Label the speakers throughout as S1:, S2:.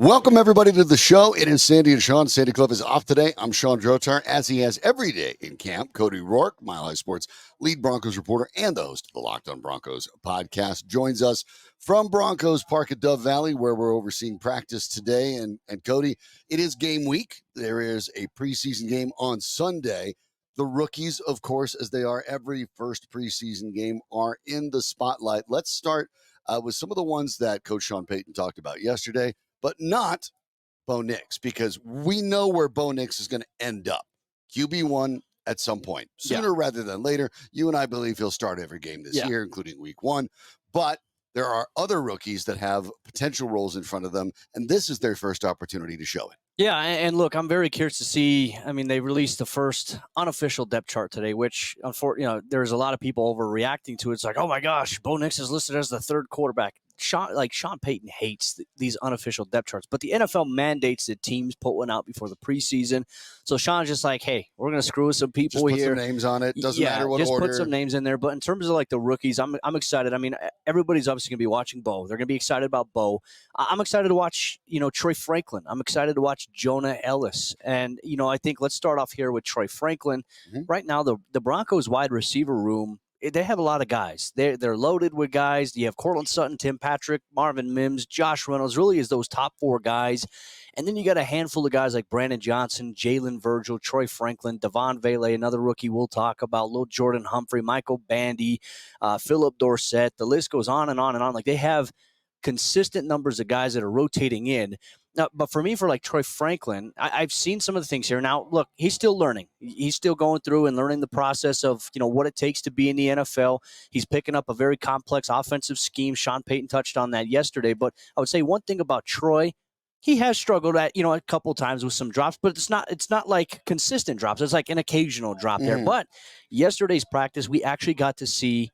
S1: Welcome, everybody, to the show. It is Sandy and Shawn. Sandy Club is off today. I'm Shawn Drotar, as he has every day in camp. Cody Roark, Mile High Sports lead Broncos reporter and the host of the Locked on Broncos podcast, joins us from Broncos Park at Dove Valley, where we're overseeing practice today. And Cody, it is game week. There is a preseason game on Sunday. The rookies, of course, as they are every first preseason game, are in the spotlight. Let's start with some of the ones that Coach Sean Payton talked about yesterday, but not Bo Nix, because we know where Bo Nix is going to end up. QB1 at some point, sooner rather than later. You and I believe he'll start every game this year, including week one. But there are other rookies that have potential roles in front of them, and this is their first opportunity to show it.
S2: Yeah, and look, I'm very curious to see. I mean, they released the first unofficial depth chart today, which, unfortunately, there's a lot of people overreacting to it. It's like, oh my gosh, Bo Nix is listed as the third quarterback. Sean Payton hates these unofficial depth charts, but the NFL mandates that teams put one out before the preseason. So Sean's just like, hey, we're going to screw with some people
S1: here.
S2: Just
S1: put some names on it. Doesn't matter what
S2: just
S1: order.
S2: Put some names in there. But in terms of like the rookies, I'm excited. I mean, everybody's obviously going to be watching Bo. They're going to be excited about Bo. I'm excited to watch, Troy Franklin. I'm excited to watch Jonah Ellis. And, I think let's start off here with Troy Franklin. Mm-hmm. Right now, the Broncos wide receiver room, they have a lot of guys. They're loaded with guys. You have Cortland Sutton, Tim Patrick, Marvin Mims, Josh Reynolds, really is those top four guys. And then you got a handful of guys like Brandon Johnson, Jalen Virgil, Troy Franklin, Devon Vele, another rookie we'll talk about, Lil Jordan Humphrey, Michael Bandy, Philip Dorsett. The list goes on and on and on. Like, they have consistent numbers of guys that are rotating in. Now, but for me, for like Troy Franklin, I've seen some of the things here. Now, look, he's still learning. He's still going through and learning the process of, what it takes to be in the NFL. He's picking up a very complex offensive scheme. Sean Payton touched on that yesterday. But I would say one thing about Troy, he has struggled at, a couple times with some drops, but it's not like consistent drops. It's like an occasional drop there. But yesterday's practice, we actually got to see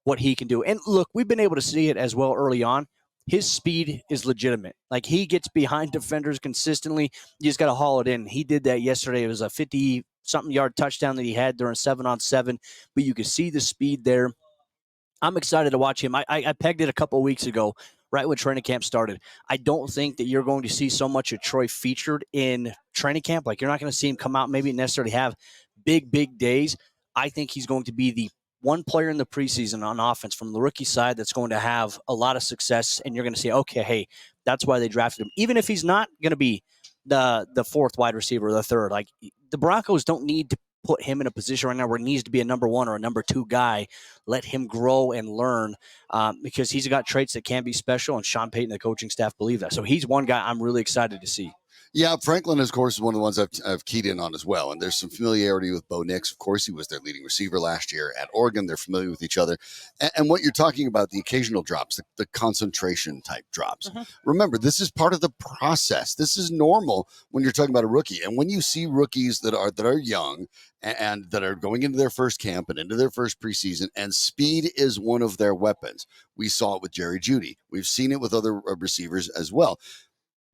S2: what he can do. And look, we've been able to see it as well early on. His speed is legitimate. Like, he gets behind defenders consistently. You just got to haul it in. He did that yesterday. It was a 50-something yard touchdown that he had during 7-on-7, but you could see the speed there. I'm excited to watch him. I pegged it a couple of weeks ago, right when training camp started. I don't think that you're going to see so much of Troy featured in training camp. Like, you're not going to see him come out, maybe necessarily have big days. I think he's going to be the one player in the preseason on offense from the rookie side that's going to have a lot of success, and you're going to say, okay, hey, that's why they drafted him. Even if he's not going to be the fourth wide receiver or the third, like, the Broncos don't need to put him in a position right now where he needs to be a number one or a number two guy. Let him grow and learn because he's got traits that can be special, and Sean Payton, the coaching staff, believe that. So he's one guy I'm really excited to see.
S1: Yeah, Franklin, of course, is one of the ones I've keyed in on as well. And there's some familiarity with Bo Nix. Of course, he was their leading receiver last year at Oregon. They're familiar with each other. And what you're talking about, the occasional drops, the concentration type drops. Mm-hmm. Remember, this is part of the process. This is normal when you're talking about a rookie. And when you see rookies that are young and that are going into their first camp and into their first preseason, and speed is one of their weapons. We saw it with Jerry Jeudy. We've seen it with other receivers as well.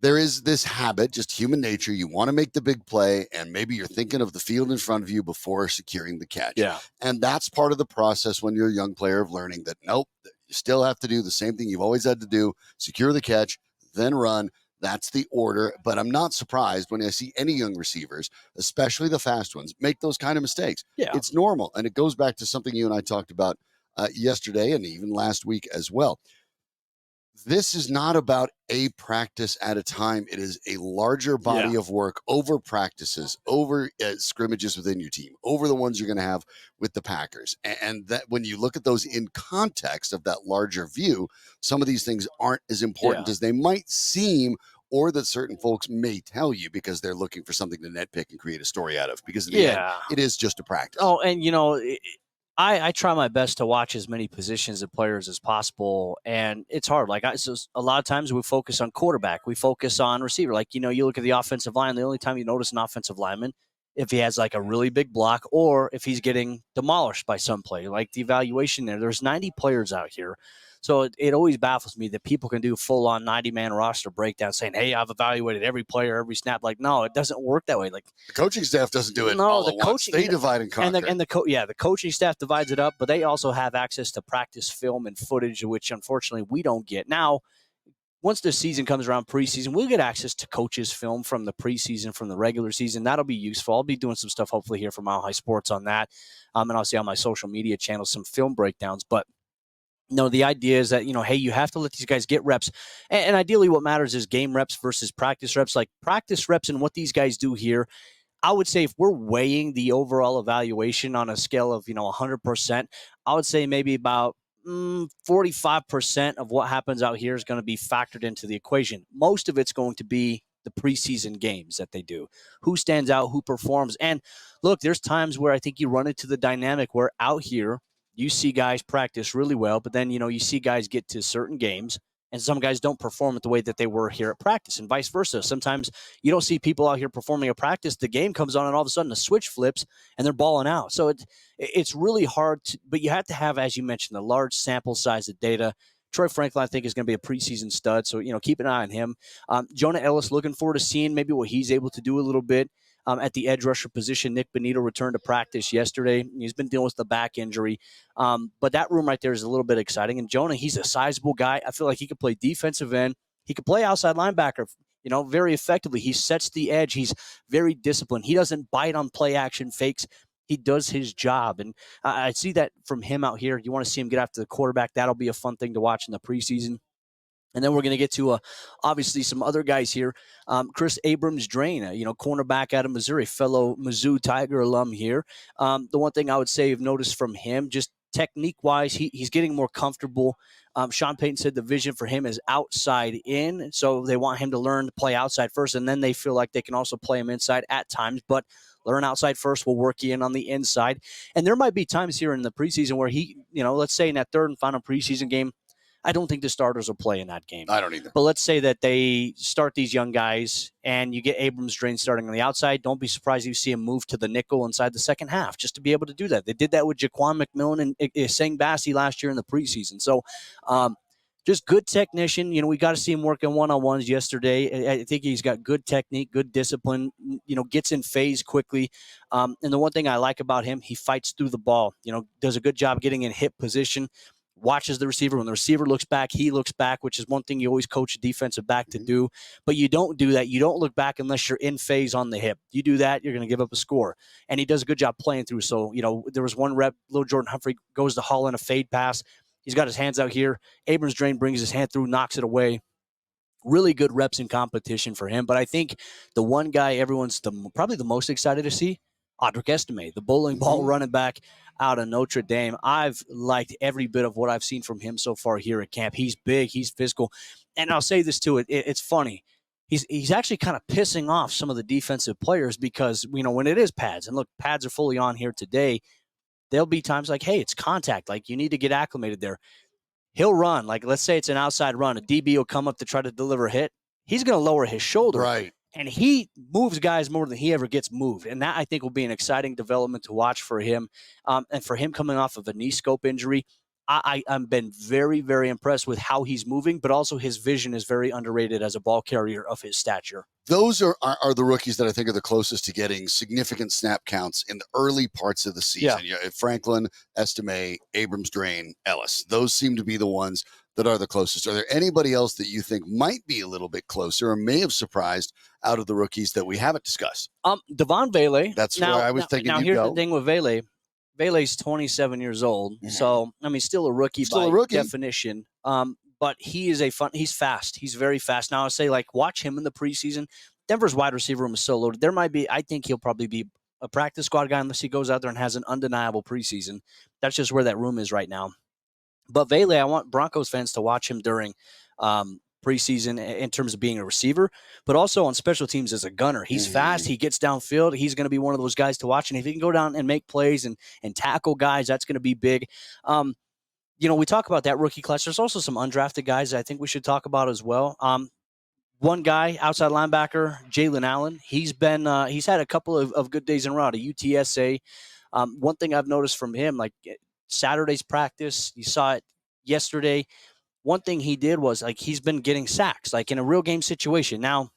S1: There is this habit, just human nature. You want to make the big play, and maybe you're thinking of the field in front of you before securing the catch.
S2: Yeah.
S1: And that's part of the process when you're a young player of learning that, nope, you still have to do the same thing you've always had to do, secure the catch, then run. That's the order. But I'm not surprised when I see any young receivers, especially the fast ones, make those kind of mistakes.
S2: Yeah.
S1: It's normal. And it goes back to something you and I talked about yesterday and even last week as well. This is not about a practice at a time. It is a larger body of work over practices, over scrimmages within your team, over the ones you're going to have with the Packers. And that when you look at those in context of that larger view, some of these things aren't as important as they might seem, or that certain folks may tell you because they're looking for something to nitpick and create a story out of. Because in the end, it is just a practice.
S2: Oh, and I try my best to watch as many positions of players as possible, and it's hard. Like, so a lot of times we focus on quarterback, we focus on receiver. Like, you look at the offensive line. The only time you notice an offensive lineman if he has like a really big block or if he's getting demolished by some play. Like, the evaluation there's 90 players out here. So it always baffles me that people can do full-on 90-man roster breakdown saying, hey, I've evaluated every player, every snap. Like, no, it doesn't work that way. Like,
S1: the coaching staff doesn't do it all at once. They divide and conquer.
S2: The coaching staff divides it up, but they also have access to practice film and footage, which unfortunately we don't get. Now, once the season comes around, preseason, we'll get access to coaches' film from the preseason, from the regular season. That'll be useful. I'll be doing some stuff hopefully here for Mile High Sports on that. And I'll see on my social media channels some film breakdowns. But no, the idea is that, hey, you have to let these guys get reps. And ideally what matters is game reps versus practice reps. Like practice reps and what these guys do here, I would say if we're weighing the overall evaluation on a scale of, 100%, I would say maybe about 45% of what happens out here is going to be factored into the equation. Most of it's going to be the preseason games that they do. Who stands out, who performs. And look, there's times where I think you run into the dynamic where out here you see guys practice really well, but then, you see guys get to certain games and some guys don't perform at the way that they were here at practice and vice versa. Sometimes you don't see people out here performing at practice. The game comes on and all of a sudden the switch flips and they're balling out. So it's really hard to, but you have to have, as you mentioned, a large sample size of data. Troy Franklin, I think, is going to be a preseason stud. So, keep an eye on him. Jonah Ellis, looking forward to seeing maybe what he's able to do a little bit. At the edge rusher position, Nick Benito returned to practice yesterday. He's been dealing with the back injury. But that room right there is a little bit exciting. And Jonah, he's a sizable guy. I feel like he could play defensive end. He could play outside linebacker, very effectively. He sets the edge. He's very disciplined. He doesn't bite on play action fakes. He does his job. And I see that from him out here. You want to see him get after the quarterback. That'll be a fun thing to watch in the preseason. And then we're going to get to, obviously, some other guys here. Chris Abrams-Drain, cornerback out of Missouri, fellow Mizzou Tiger alum here. The one thing I would say I've noticed from him, just technique-wise, he's getting more comfortable. Sean Payton said the vision for him is outside in, so they want him to learn to play outside first, and then they feel like they can also play him inside at times. But learn outside first, we'll work you in on the inside. And there might be times here in the preseason where he, let's say in that third and final preseason game, I don't think the starters will play in that game.
S1: I don't either.
S2: But let's say that they start these young guys and you get Abrams-Drain starting on the outside. Don't be surprised if you see him move to the nickel inside the second half just to be able to do that. They did that with Jaquan McMillan and Isang Bassi last year in the preseason. So just good technician. We got to see him working one-on-ones yesterday. I think he's got good technique, good discipline, gets in phase quickly. And the one thing I like about him, he fights through the ball, does a good job getting in hip position. Watches the receiver. When the receiver looks back, he looks back, which is one thing you always coach a defensive back to do. But you don't do that. You don't look back unless you're in phase on the hip. You do that, you're going to give up a score. And he does a good job playing through. So, there was one rep, little Jordan Humphrey goes to haul in a fade pass. He's got his hands out here. Abrams-Drain brings his hand through, knocks it away. Really good reps in competition for him. But I think the one guy everyone's probably the most excited to see, Audric Estime, the bowling ball running back out of Notre Dame. I've liked every bit of what I've seen from him so far here at camp. He's big, he's physical. And I'll say this too, it's funny. He's actually kind of pissing off some of the defensive players because, when it is pads, and look, pads are fully on here today, there'll be times like, hey, it's contact. Like, you need to get acclimated there. He'll run. Like, let's say it's an outside run. A DB will come up to try to deliver a hit. He's going to lower his shoulder.
S1: Right.
S2: And he moves guys more than he ever gets moved. And that, I think, will be an exciting development to watch for him. And for him coming off of a knee scope injury, I've been very, very impressed with how he's moving, but also his vision is very underrated as a ball carrier of his stature.
S1: Those are the rookies that I think are the closest to getting significant snap counts in the early parts of the season. Yeah. Franklin, Estime, Abrams-Drain, Ellis. Those seem to be the ones that are the closest. Are there anybody else that you think might be a little bit closer or may have surprised out of the rookies that we haven't discussed?
S2: Devon Vele.
S1: That's where I was thinking
S2: now
S1: you'd
S2: here's
S1: go.
S2: the thing with Vele. Vele's 27 years old. Mm-hmm. So, still a rookie by definition. But he's fast. He's very fast. Now, I'll say, watch him in the preseason. Denver's wide receiver room is so loaded. I think he'll probably be a practice squad guy unless he goes out there and has an undeniable preseason. That's just where that room is right now. But Vele, I want Broncos fans to watch him during preseason in terms of being a receiver, but also on special teams as a gunner. He's fast. He gets downfield. He's going to be one of those guys to watch. And if he can go down and make plays and tackle guys, that's going to be big. We talk about that rookie class. There's also some undrafted guys I think we should talk about as well. One guy, outside linebacker, Jalen Allen. He's had a couple of good days in a row at UTSA. One thing I've noticed from him, Saturday's practice, you saw it yesterday. One thing he did was he's been getting sacks, in a real game situation. Now,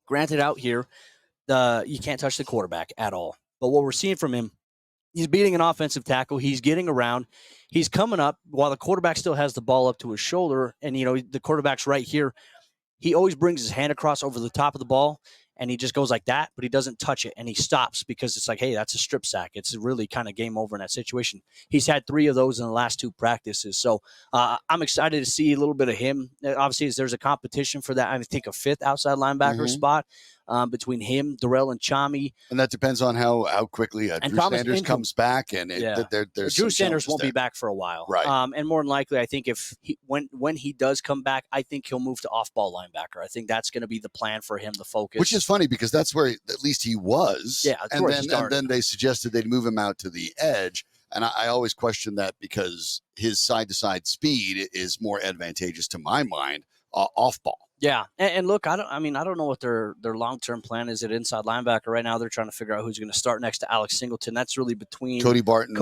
S2: granted, out here, you can't touch the quarterback at all. But what we're seeing from him, He's beating an offensive tackle. He's getting around. He's coming up while the quarterback still has the ball up to his shoulder. And, the quarterback's right here. He always brings his hand across over the top of the ball, and he just goes like that, but he doesn't touch it, and he stops because it's like, hey, that's a strip sack. It's really kind of game over in that situation. He's had 3 of those in the last 2 practices, so I'm excited to see a little bit of him. Obviously, there's a competition for that. I think a 5th outside linebacker spot between him, Darrell, and Chami.
S1: And that depends on how quickly Drew Sanders comes back. And there's
S2: Drew Sanders won't be back for a while.
S1: Right.
S2: And more than likely, I think when he does come back, I think he'll move to off-ball linebacker. I think that's going to be the plan for him, the focus.
S1: Which is funny because that's where at least he was.
S2: Yeah,
S1: and then they suggested they'd move him out to the edge. And I always question that because his side-to-side speed is more advantageous to my mind off-ball.
S2: Yeah, and look, I don't know what their long-term plan is at inside linebacker right now. They're trying to figure out who's going to start next to Alex Singleton. That's really between
S1: Cody Barton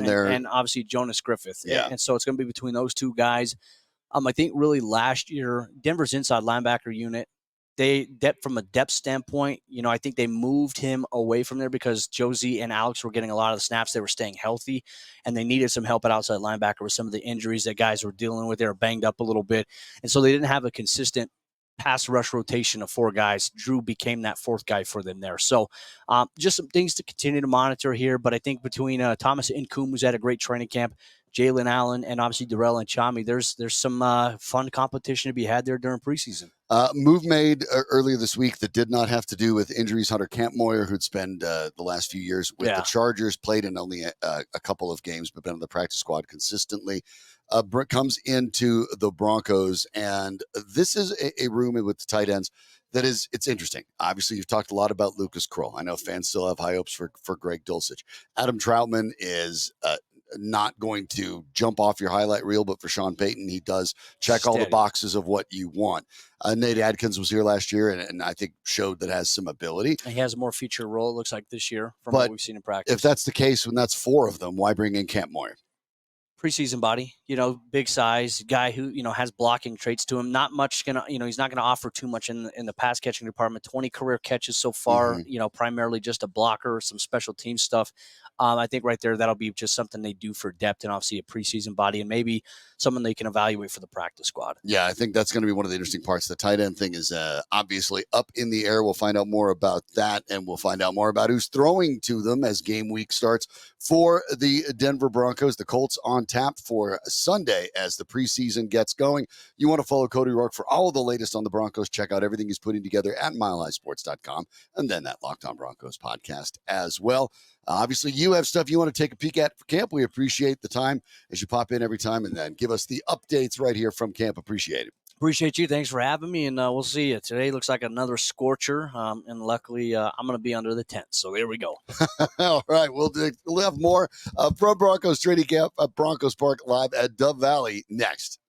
S1: there,
S2: and obviously Jonas Griffith.
S1: Yeah,
S2: and so it's going to be between those 2 guys. I think really last year Denver's inside linebacker unit, from a depth standpoint, I think they moved him away from there because Josie and Alex were getting a lot of the snaps. They were staying healthy, and they needed some help at outside linebacker with some of the injuries that guys were dealing with. They were banged up a little bit, and so they didn't have a consistent pass rush rotation of 4 guys. Drew became that 4th guy for them there. So just some things to continue to monitor here. But I think between Thomas Incoom, who's at a great training camp, Jalen Allen, and obviously Darrell and Chami, there's some fun competition to be had there during preseason.
S1: Move made earlier this week that did not have to do with injuries. Hunter Kampmoyer, who'd spent the last few years with the Chargers, played in only a couple of games, but been on the practice squad consistently, comes into the Broncos. And this is a room with the tight ends that it's interesting. Obviously, you've talked a lot about Lucas Kroll. I know fans still have high hopes for Greg Dulcich. Adam Troutman is not going to jump off your highlight reel, but for Sean Payton, he does check all the boxes of what you want. Nate Adkins was here last year and I think showed that has some ability.
S2: And he has a more featured role, it looks like, this year from what we've seen in practice.
S1: If that's the case, when that's 4 of them, why bring in Kampmoyer?
S2: Preseason body, big size guy who, has blocking traits to him. Not much he's not going to offer too much in the pass catching department. 20 career catches so far, primarily just a blocker, some special team stuff. I think right there, that'll be just something they do for depth and obviously a preseason body and maybe someone they can evaluate for the practice squad.
S1: Yeah, I think that's going to be one of the interesting parts. The tight end thing is obviously up in the air. We'll find out more about that, and we'll find out more about who's throwing to them as game week starts for the Denver Broncos. The Colts on tap for Sunday as the preseason gets going. You want to follow Cody Roark for all of the latest on the Broncos. Check out everything he's putting together at milehighsports.com and then that Locked On Broncos podcast as well. Obviously, you have stuff you want to take a peek at for camp. We appreciate the time as you pop in every time and then give us the updates right here from camp. Appreciate it.
S2: Appreciate you. Thanks for having me, and we'll see you. Today looks like another scorcher, and luckily I'm going to be under the tent, so there we go.
S1: All right, we'll have more from Broncos Training Camp at Broncos Park live at Dove Valley next.